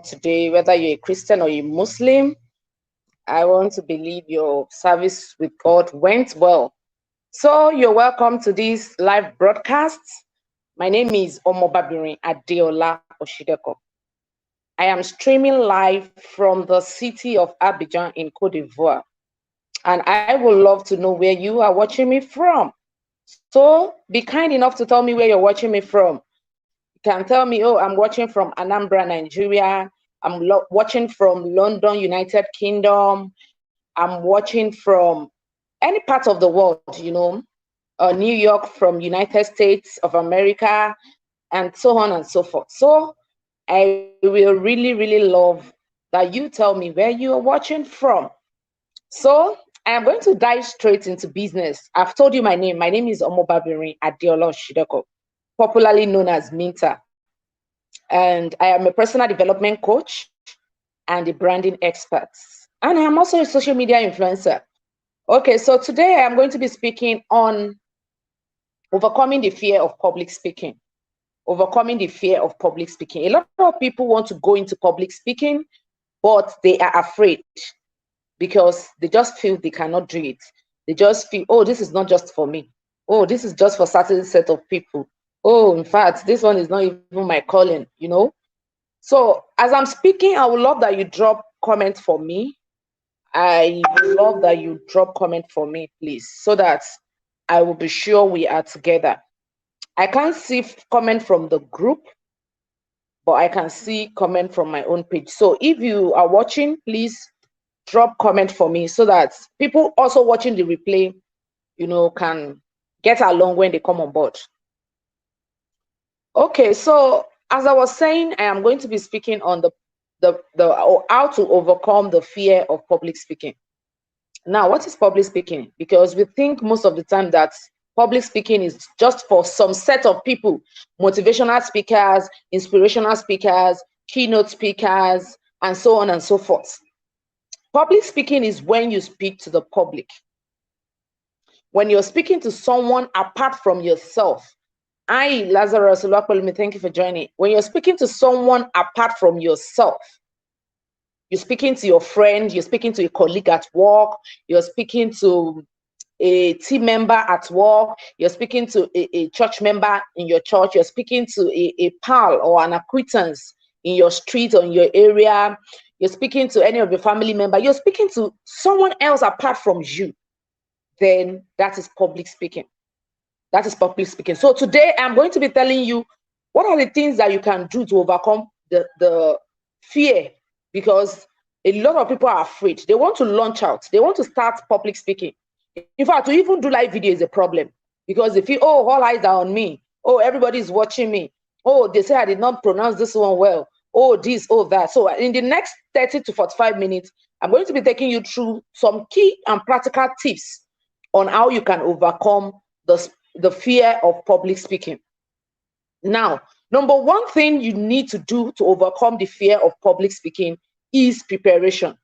today, whether you're a Christian or a Muslim. I want to believe your service with God went well. So you're welcome to this live broadcast. My name is Omobabirin Adeola Oshideko. I am streaming live from the city of Abidjan in Cote d'Ivoire. And I would love to know where you are watching me from. So be kind enough to tell me where you're watching me from. You can tell me, oh, I'm watching from Anambra, Nigeria. I'm watching from London, United Kingdom. I'm watching from any part of the world, New York from United States of America, and so on and so forth. So I will really, really love that you tell me where you are watching from. So I am going to dive straight into business. I've told you my name. My name is Omobabirin Adeola Shideko, popularly known as Minta. And I am a personal development coach and a branding expert. And I'm also a social media influencer. Okay, so today I'm going to be speaking on overcoming the fear of public speaking. Overcoming the fear of public speaking. A lot of people want to go into public speaking, but they are afraid because they just feel they cannot do it. They just feel, oh, this is not just for me. Oh, this is just for certain set of people. Oh, in fact, this one is not even my calling. So as I'm speaking, I would love that you drop comment for me. I would love that you drop comment for me, please, so that I will be sure we are together. I can't see comment from the group, but I can see comment from my own page. So if you are watching, please drop comment for me so that people also watching the replay, can get along when they come on board. Okay, so as I was saying, I am going to be speaking on the how to overcome the fear of public speaking. Now, what is public speaking? Because we think most of the time that public speaking is just for some set of people, motivational speakers, inspirational speakers, keynote speakers, and so on and so forth. Public speaking is when you speak to the public. When you're speaking to someone apart from yourself. Lazarus Oluwapelumi, thank you for joining. When you're speaking to someone apart from yourself, you're speaking to your friend, you're speaking to a colleague at work, you're speaking to a team member at work, you're speaking to a church member in your church, you're speaking to a pal or an acquaintance in your street or in your area, you're speaking to any of your family member, you're speaking to someone else apart from you, then that is public speaking. That is public speaking. So today I'm going to be telling you what are the things that you can do to overcome the fear, because a lot of people are afraid. They want to launch out. They want to start public speaking. In fact, to even do live video is a problem because they feel, oh, all eyes are on me. Oh, everybody is watching me. Oh, they say I did not pronounce this one well. Oh, this, oh, that. So in the next 30 to 45 minutes, I'm going to be taking you through some key and practical tips on how you can overcome the fear of public speaking. Now, number one thing you need to do to overcome the fear of public speaking is preparation.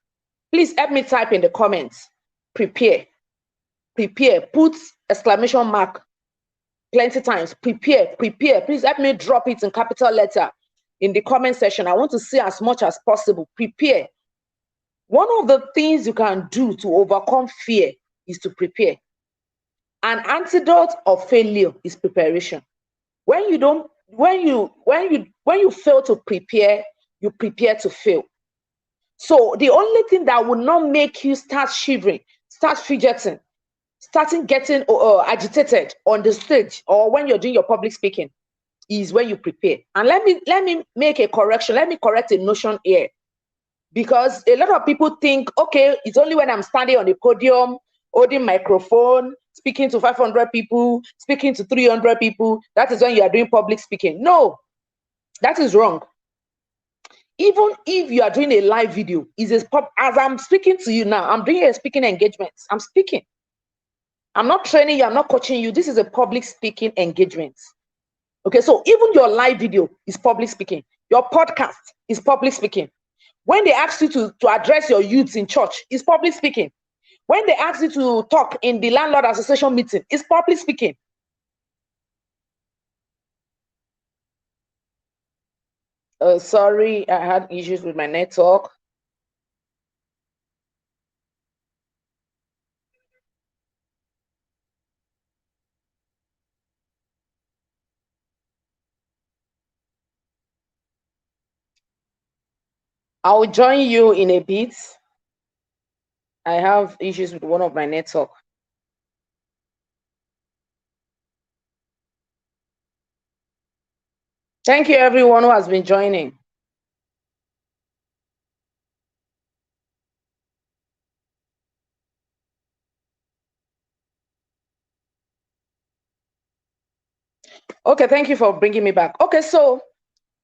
Please help me type in the comments. Prepare. Prepare. Put exclamation mark plenty times. Prepare. Prepare. Please help me drop it in capital letter in the comment section. I want to see as much as possible. Prepare. One of the things you can do to overcome fear is to prepare. An antidote of failure is preparation. When you fail to prepare, you prepare to fail. So the only thing that will not make you start shivering, start fidgeting, starting getting agitated on the stage or when you're doing your public speaking is when you prepare. And let me make a correction. Let me correct a notion here. Because a lot of people think, okay, it's only when I'm standing on the podium, holding microphone, speaking to 500 people, speaking to 300 people, that is when you are doing public speaking. No, that is wrong. Even if you are doing a live video, as I'm speaking to you now, I'm doing a speaking engagement. I'm speaking. I'm not training you, I'm not coaching you. This is a public speaking engagement. Okay, so even your live video is public speaking. Your podcast is public speaking. When they ask you to address your youths in church, it's public speaking. When they ask you to talk in the landlord association meeting, it's public speaking. Sorry, I had issues with my network. I'll join you in a bit. I have issues with one of my network. Thank you, everyone who has been joining. Okay, thank you for bringing me back. Okay, so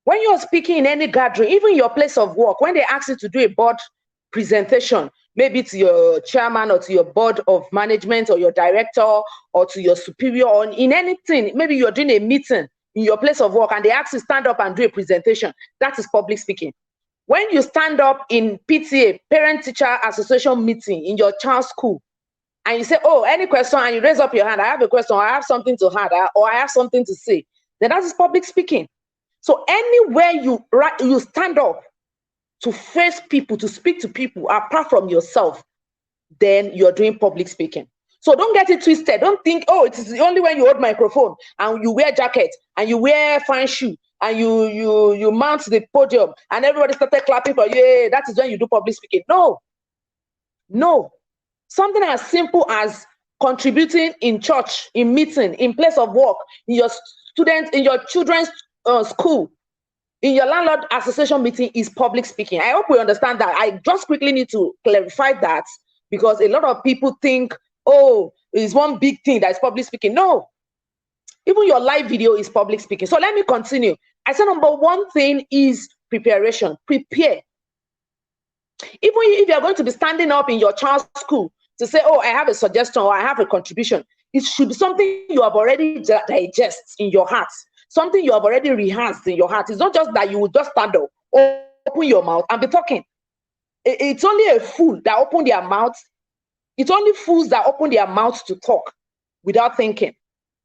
when you're speaking in any gathering, even your place of work, when they ask you to do a board presentation, maybe to your chairman or to your board of management or your director or to your superior or in anything, maybe you're doing a meeting in your place of work and they ask you to stand up and do a presentation, that is public speaking. When you stand up in PTA, Parent Teacher Association meeting in your child's school, and you say, oh, any question, and you raise up your hand, I have a question, or I have something to add, or I have something to say, then that is public speaking. So anywhere you stand up to face people, to speak to people apart from yourself, then you're doing public speaking. So don't get it twisted. Don't think, oh, it is only when you hold microphone and you wear jacket and you wear fine shoe and you mount the podium and everybody started clapping for you. Yeah, that is when you do public speaking. No. Something as simple as contributing in church, in meeting, in place of work, in your students, in your children's school, in your landlord association meeting is public speaking. I hope we understand that. I just quickly need to clarify that because a lot of people think, oh, it's one big thing that is public speaking. No, even your live video is public speaking. So let me continue. I said number one thing is preparation. Prepare. Even if you're going to be standing up in your child's school to say, oh, I have a suggestion or I have a contribution, it should be something you have already digested in your heart, something you have already rehearsed in your heart. It's not just that you will just stand up, open your mouth and be talking. It's only a fool that open their mouth. It's only fools that open their mouths to talk without thinking.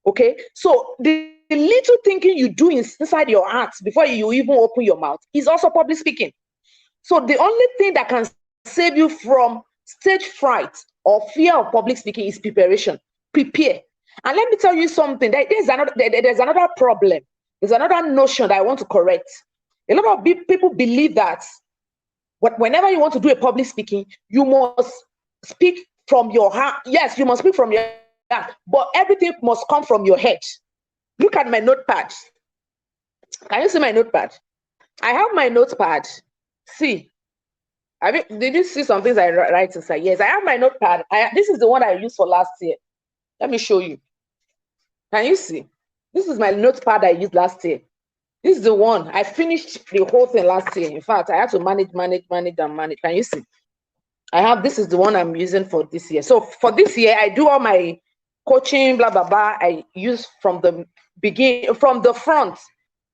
Okay, so the little thinking you do inside your heart before you even open your mouth is also public speaking. So the only thing that can save you from stage fright or fear of public speaking is preparation. Prepare. And let me tell you something. There's another problem. There's another notion that I want to correct. A lot of people believe that whenever you want to do a public speaking, you must speak from your heart. Yes, you must speak from your heart, but everything must come from your head. Look at my notepad. Can you see my notepad? I have my notepad. See, did you see some things I write inside? Yes, I have my notepad. This is the one I used for last year. Let me show you. Can you see? This is my notepad I used last year. This is the one. I finished the whole thing last year. In fact, I had to manage. Can you see? This is the one I'm using for this year. So for this year, I do all my coaching, blah, blah, blah. I use from the beginning, from the front,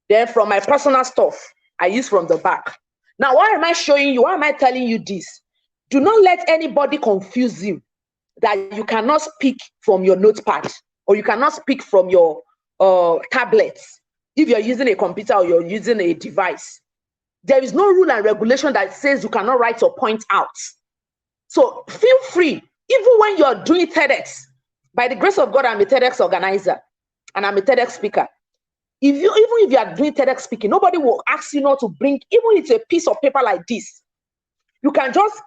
then from my personal stuff, I use from the back. Now, why am I showing you? Why am I telling you this? Do not let anybody confuse you that you cannot speak from your notepad or you cannot speak from your tablets if you're using a computer or you're using a device. There is no rule and regulation that says you cannot write your point out. So feel free, even when you're doing TEDx. By the grace of God, I'm a TEDx organizer and I'm a TEDx speaker. Even if you are doing TEDx speaking, nobody will ask you not to bring, even if it's a piece of paper like this. You can just,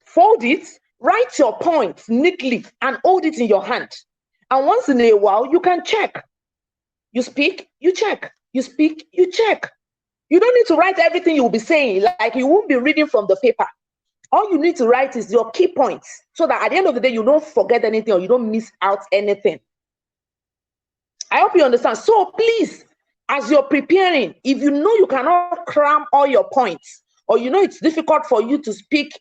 fold it, write your points neatly, and hold it in your hand. And once in a while, you can check. You speak, you check. You speak, you check. You don't need to write everything you'll be saying, like you won't be reading from the paper. All you need to write is your key points so that at the end of the day, you don't forget anything or you don't miss out anything. I hope you understand. So please, as you're preparing, if you know you cannot cram all your points, or it's difficult for you to speak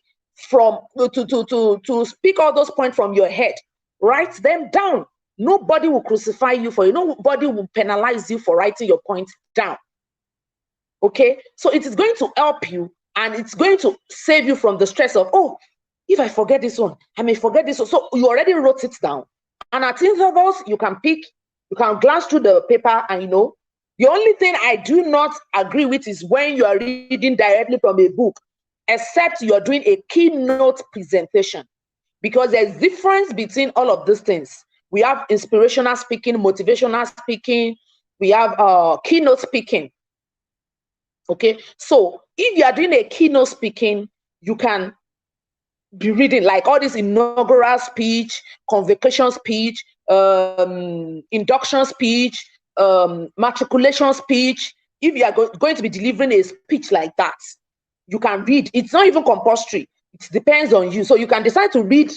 to speak all those points from your head, write them down. Nobody will crucify you for it. Nobody will penalize you for writing your points down. Okay, so it is going to help you and it's going to save you from the stress of, oh, if I forget this one, I may forget this one. So you already wrote it down. And at intervals, you can glance through the paper and The only thing I do not agree with is when you are reading directly from a book, except you're doing a keynote presentation, because there's difference between all of these things. We have inspirational speaking, motivational speaking, we have keynote speaking. Okay, so if you are doing a keynote speaking, you can be reading like all this inaugural speech, convocation speech, induction speech, matriculation speech. If you are going to be delivering a speech like that, you can read. It's not even compulsory. It depends on you. So you can decide to read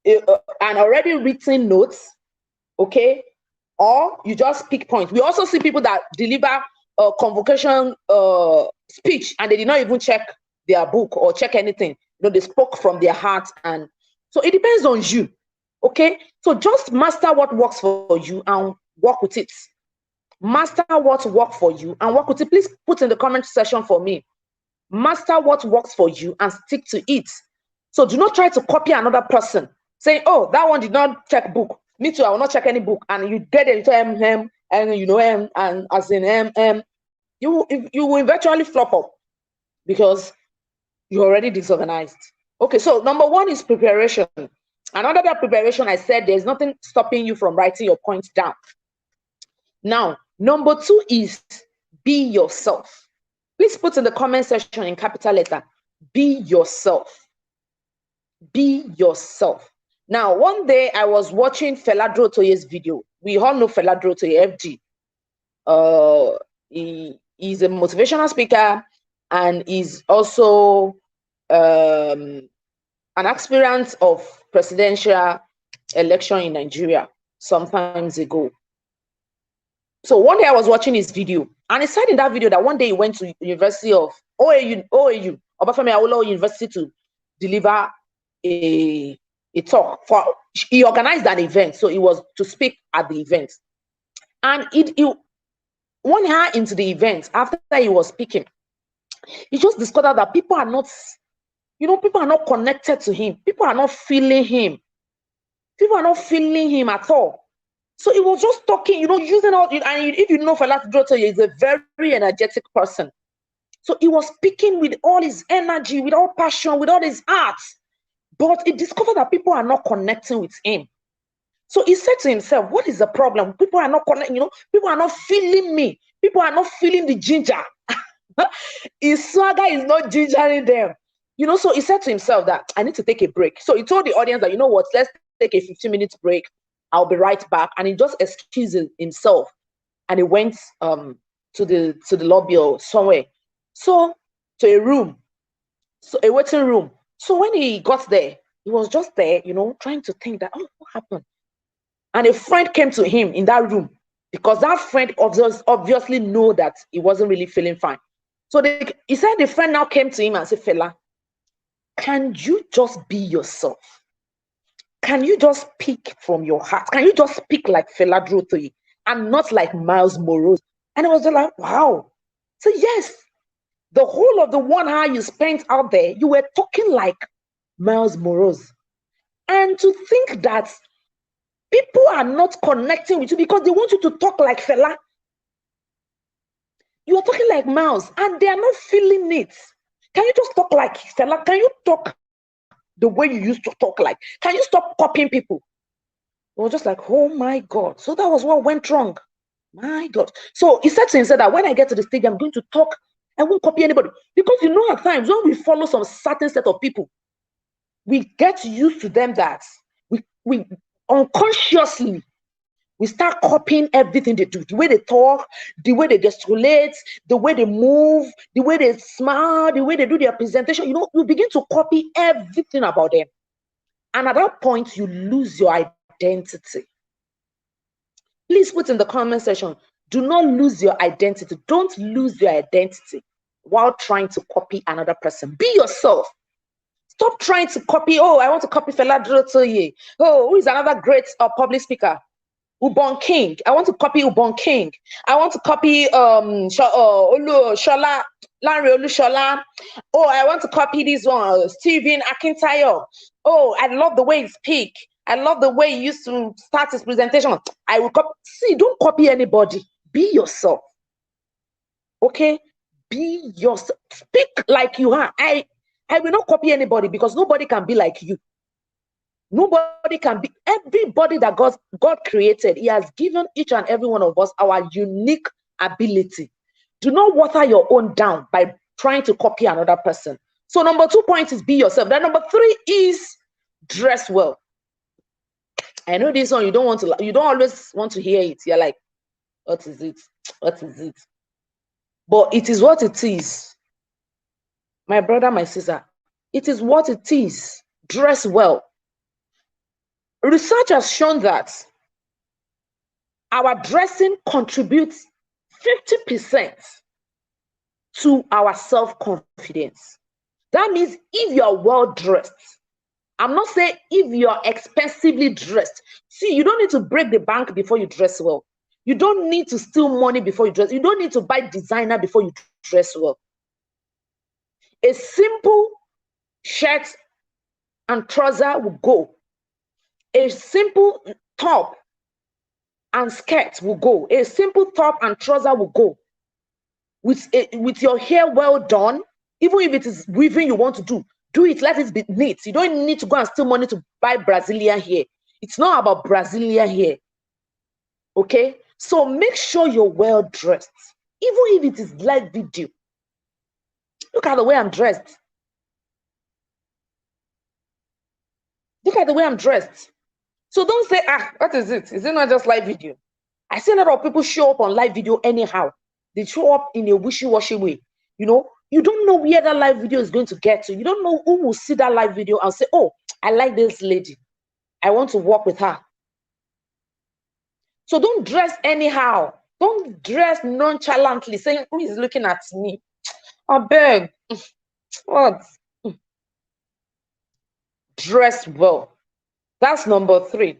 an already written notes, okay, or you just pick points. We also see people that deliver a convocation speech and they did not even check their book or check anything. You know, they spoke from their heart, and so it depends on you. Okay, so just master what works for you and work with it. Master what works for you and work with it. Please put in the comment section for me. Master what works for you and stick to it. So do not try to copy another person saying, oh, that one did not check book. Me too, I will not check any book. And you get it into and you know and as in you will eventually flop up because you're already disorganized. Okay, so number one is preparation. And under that preparation, I said there's nothing stopping you from writing your points down. Now, number two is be yourself. Please put in the comment section in capital letter, be yourself. Be yourself. Now, one day I was watching Fela Durotoye's video. We all know Fela Durotoye, FG. He's a motivational speaker and is also an experience of presidential election in Nigeria some times ago. So one day I was watching his video, and he said in that video that one day he went to University of OAU, Obafemi Awolowo University, to deliver a talk. He organized an event, so he was to speak at the event. And one hour into the event, after he was speaking, he just discovered that people are not, people are not connected to him. People are not feeling him. People are not feeling him at all. So he was just talking, using all, and if you know Fela Durotoye is a very energetic person. So he was speaking with all his energy, with all passion, with all his heart. But he discovered that people are not connecting with him. So he said to himself, what is the problem? People are not connecting, people are not feeling me. People are not feeling the ginger. His swagger is not gingering them. So he said to himself that I need to take a break. So he told the audience that, let's take a 15-minute break. I'll be right back. And he just excused himself and he went to the lobby or somewhere. So to a room, so a waiting room. So when he got there, he was just there, trying to think that, oh, what happened? And a friend came to him in that room because that friend obviously knew that he wasn't really feeling fine. So he said the friend now came to him and said, Fela, can you just be yourself? Can you just speak from your heart? Can you just speak like Fela Durotoye and not like Miles Morales? And I was just like, wow. So yes, the whole of the 1 hour you spent out there, you were talking like Miles Morales. And to think that people are not connecting with you because they want you to talk like Fela. You are talking like Miles and they are not feeling it. Can you just talk like Fela? Can you talk the way you used to talk like? Can you stop copying people? It was just like, oh my God. So that was what went wrong. My God. So he said to himself that when I get to the stage, I'm going to talk. I won't copy anybody. Because at times when we follow some certain set of people, we get used to them that we unconsciously, we start copying everything they do. The way they talk, the way they gesticulate, the way they move, the way they smile, the way they do their presentation. You begin to copy everything about them. And at that point, you lose your identity. Please put in the comment section, do not lose your identity. Don't lose your identity while trying to copy another person. Be yourself. Stop trying to copy, oh, I want to copy Fela Durotoye. Oh, who is another great public speaker? Ubon King. I want to copy Ubon King. I want to copy Shola, Lanre Olushola. Oh, I want to copy this one, Stephen Akintayo. Oh, I love the way he speaks. I love the way he used to start his presentation. I will copy. See, don't copy anybody. Be yourself. Okay? Be yourself. Speak like you are. I will not copy anybody because nobody can be like you. Nobody can be. Everybody that God created, He has given each and every one of us our unique ability. Do not water your own down by trying to copy another person. So number 2 point is be yourself. Then number 3 is dress well. I know this one, you don't always want to hear it. You're like, what is it? What is it? But it is what it is. My brother, my sister, it is what it is. Dress well. Research has shown that our dressing contributes 50% to our self-confidence. That means if you are well dressed, I'm not saying if you are expensively dressed. See, you don't need to break the bank before you dress well. You don't need to steal money before you dress. You don't need to buy designer before you dress well. A simple shirt and trouser will go. A simple top and skirt will go. A simple top and trouser will go. With your hair well done, even if it is weaving you want to do it, let it be neat. You don't need to go and steal money to buy Brazilian hair. It's not about Brazilian hair. Okay? So make sure you're well dressed. Even if it is live video. Look at the way I'm dressed. Look at the way I'm dressed. So don't say, what is it? Is it not just live video? I see a lot of people show up on live video anyhow. They show up in a wishy-washy way. You know, you don't know where that live video is going to get to. You don't know who will see that live video and say, oh, I like this lady. I want to work with her. So don't dress anyhow. Don't dress nonchalantly, saying, who is looking at me? I beg. What? Dress well. That's number 3.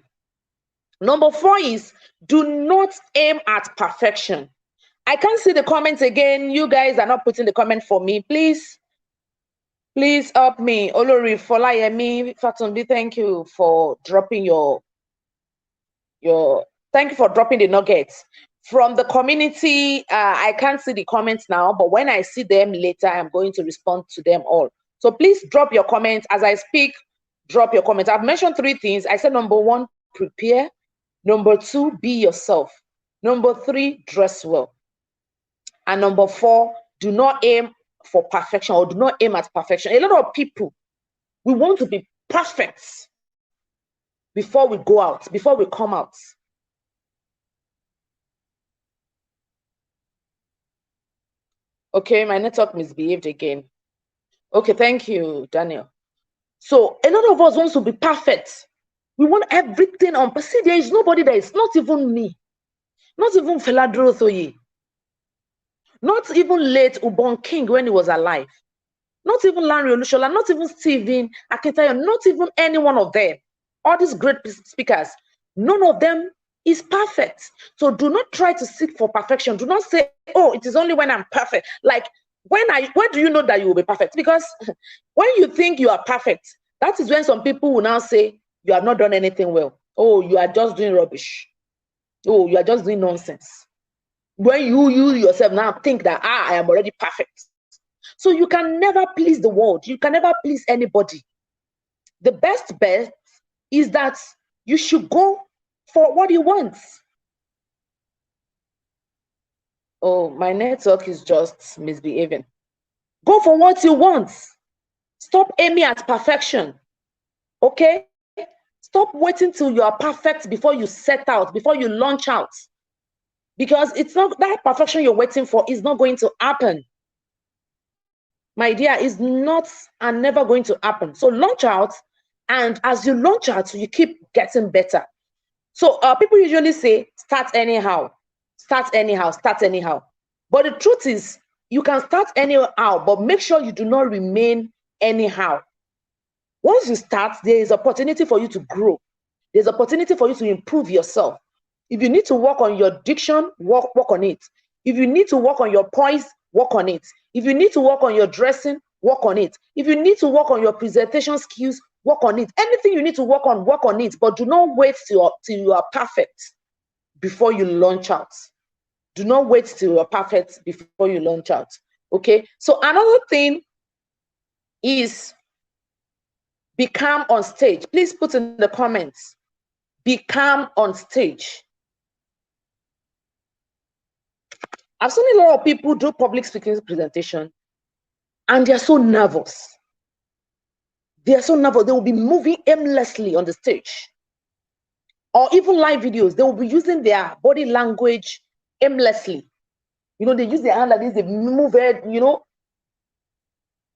Number 4 is do not aim at perfection. I can't see the comments again. You guys are not putting the comment for me. Please help me. Olori, Folayemi, Fatumbi, thank you for dropping thank you for dropping the nuggets. From the community, I can't see the comments now, but when I see them later, I'm going to respond to them all. So please drop your comments as I speak. Drop your comments. I've mentioned 3 things. I said number 1, prepare. Number 2, be yourself. Number 3, dress well. And number 4, do not aim for perfection or do not aim at perfection. A lot of people, we want to be perfect before we go out, before we come out. Okay, my network misbehaved again. Okay, thank you, Daniel. So a lot of us want to be perfect. We want everything on. But see, there is nobody that is, not even me, not even Fela Dorosoye, not even late Ubon King when he was alive, not even Larry Olushola, not even Stephen Akintayo, not even any one of them. All these great speakers, none of them is perfect. So do not try to seek for perfection. Do not say, oh, it is only when I'm perfect. Like, when do you know that you will be perfect? Because when you think you are perfect, that is when some people will now say you have not done anything well. Oh, you are just doing rubbish. Oh, you are just doing nonsense. When you yourself now think that, I am already perfect. So you can never please the world. You can never please anybody. The best bet is that you should go for what you want. Oh, my network is just misbehaving. Go for what you want. Stop aiming at perfection. Okay? Stop waiting till you are perfect before you set out, before you launch out. Because it's not that perfection you're waiting for is not going to happen. My dear, is not and never going to happen. So launch out, and as you launch out, you keep getting better. So people usually say, start anyhow, start anyhow, start anyhow. But the truth is, you can start anyhow, but make sure you do not remain anyhow. Once you start, there is opportunity for you to grow. There's opportunity for you to improve yourself. If you need to work on your diction, work on it. If you need to work on your poise, work on it. If you need to work on your dressing, work on it. If you need to work on your presentation skills, work on it. Anything you need to work on it. But do not wait till you are perfect before you launch out. Do not wait till you're perfect before you launch out. Okay. So another thing is be calm on stage. Please put in the comments. Be calm on stage. I've seen a lot of people do public speaking presentation and they're so nervous. They are so nervous. They will be moving aimlessly on the stage. Or even live videos, they will be using their body language aimlessly. You know, they use their hand like this, they move it, you know.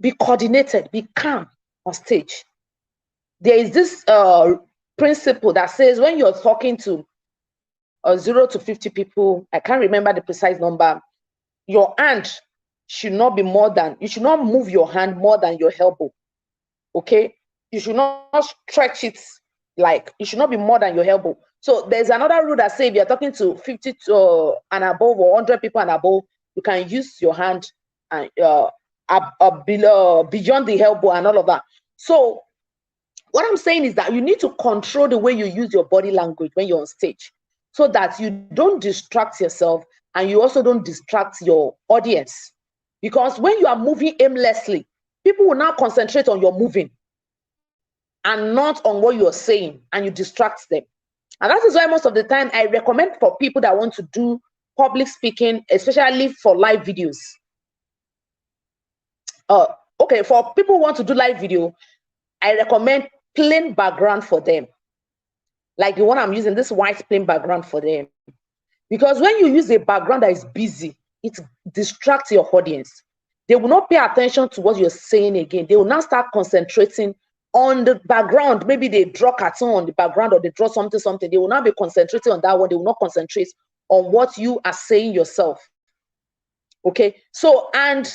Be coordinated, be calm on stage. There is this principle that says when you're talking to 0 to 50 people, I can't remember the precise number, your hand should not be more than, you should not move your hand more than your elbow. Okay? You should not stretch it, like it should not be more than your elbow. So there's another rule that says if you're talking to 50 to, and above, or 100 people and above, you can use your hand and beyond the elbow and all of that. So what I'm saying is that you need to control the way you use your body language when you're on stage, so that you don't distract yourself and you also don't distract your audience. Because when you are moving aimlessly, people will now concentrate on your moving and not on what you're saying, and you distract them. And that is why most of the time I recommend for people that want to do public speaking, especially for live videos. Okay, for people who want to do live video, I recommend plain background for them. Like the one I'm using, this white plain background for them. Because when you use a background that is busy, it distracts your audience. They will not pay attention to what you're saying again. They will now start concentrating on the background. Maybe they draw cartoon on the background, or they draw something. They will not be concentrating on that one. They will not concentrate on what you are saying yourself. Okay. So, and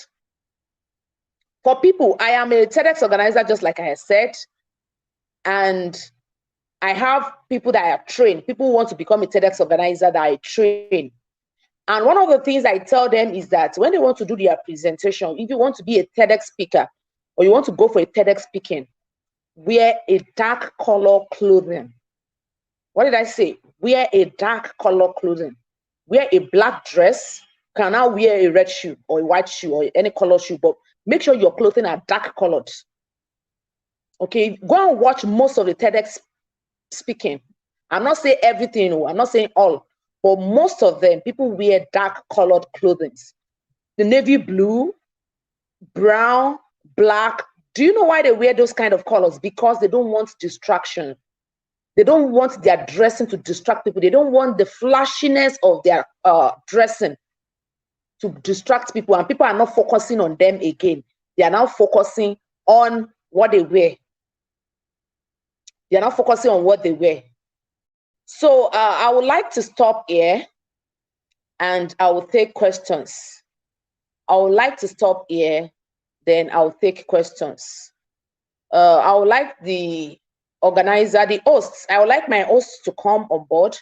for people, I am a TEDx organizer, just like I had said, and I have people that are trained. People who want to become a TEDx organizer that I train. And one of the things I tell them is that when they want to do their presentation, if you want to be a TEDx speaker or you want to go for a TEDx speaking, wear a dark color clothing. What did I say? Wear a dark color clothing. Wear a black dress. Can now wear a red shoe or a white shoe or any color shoe, but make sure your clothing are dark colored. Okay, go and watch most of the TEDx speaking. I'm not saying everything, I'm not saying all, but most of them, people wear dark colored clothing. The navy blue, brown, black. Do you know why they wear those kind of colors? Because they don't want distraction. They don't want their dressing to distract people. They don't want the flashiness of their dressing to distract people, and people are not focusing on them again. They are now focusing on what they wear. They are not focusing on what they wear. So I would like to stop here and I will take questions. I would like to stop here, then I'll take questions. I would like the organizer, the hosts, I would like my hosts to come on board,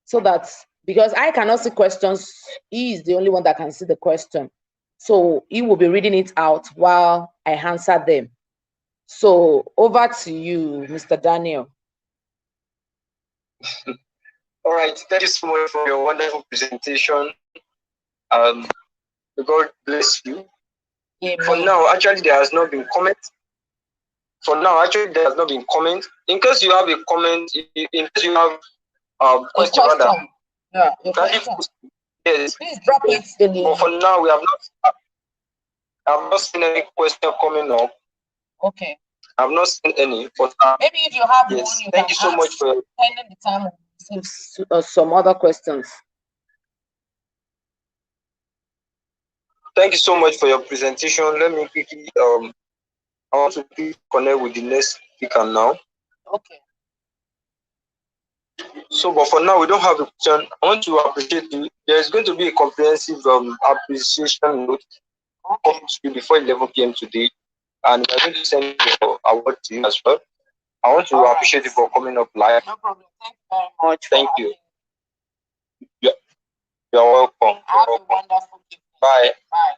so that, because I cannot see questions, he is the only one that can see the question. So he will be reading it out while I answer them. So over to you, Mr. Daniel. All right, thank you so much for your wonderful presentation. God bless you. Amen. For now, actually, there has not been comment. For now, actually, there has not been comment. In case you have a comment, in case you have question, yeah, yes, please drop it in the. But for now, we have not. I've not seen any question coming up. Okay. I've not seen any. But maybe if you have yes, one, you thank you so much for the time. Some other questions. Thank you so much for your presentation. Let me quickly I want to connect with the next speaker now. Okay. So, but for now, we don't have a question. I want to appreciate you. There is going to be a comprehensive appreciation note before 11 p.m. today, and we're going to send your award to you as well. I want to appreciate you for coming up live. No problem. Thank you very much. Thank you. You're welcome. Have a wonderful day. Bye. Bye.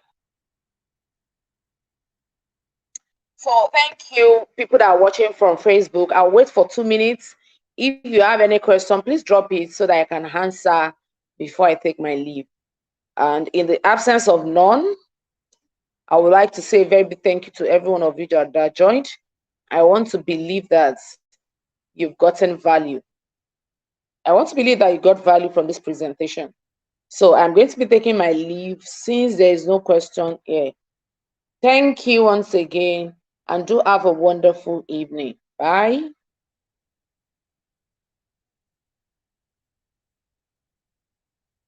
So thank you, people that are watching from Facebook. I'll wait for 2 minutes. If you have any question, please drop it so that I can answer before I take my leave. And in the absence of none, I would like to say a very big thank you to every one of you that joined. I want to believe that you've gotten value. I want to believe that you got value from this presentation. So I'm going to be taking my leave since there is no question here. Thank you once again, and do have a wonderful evening. Bye.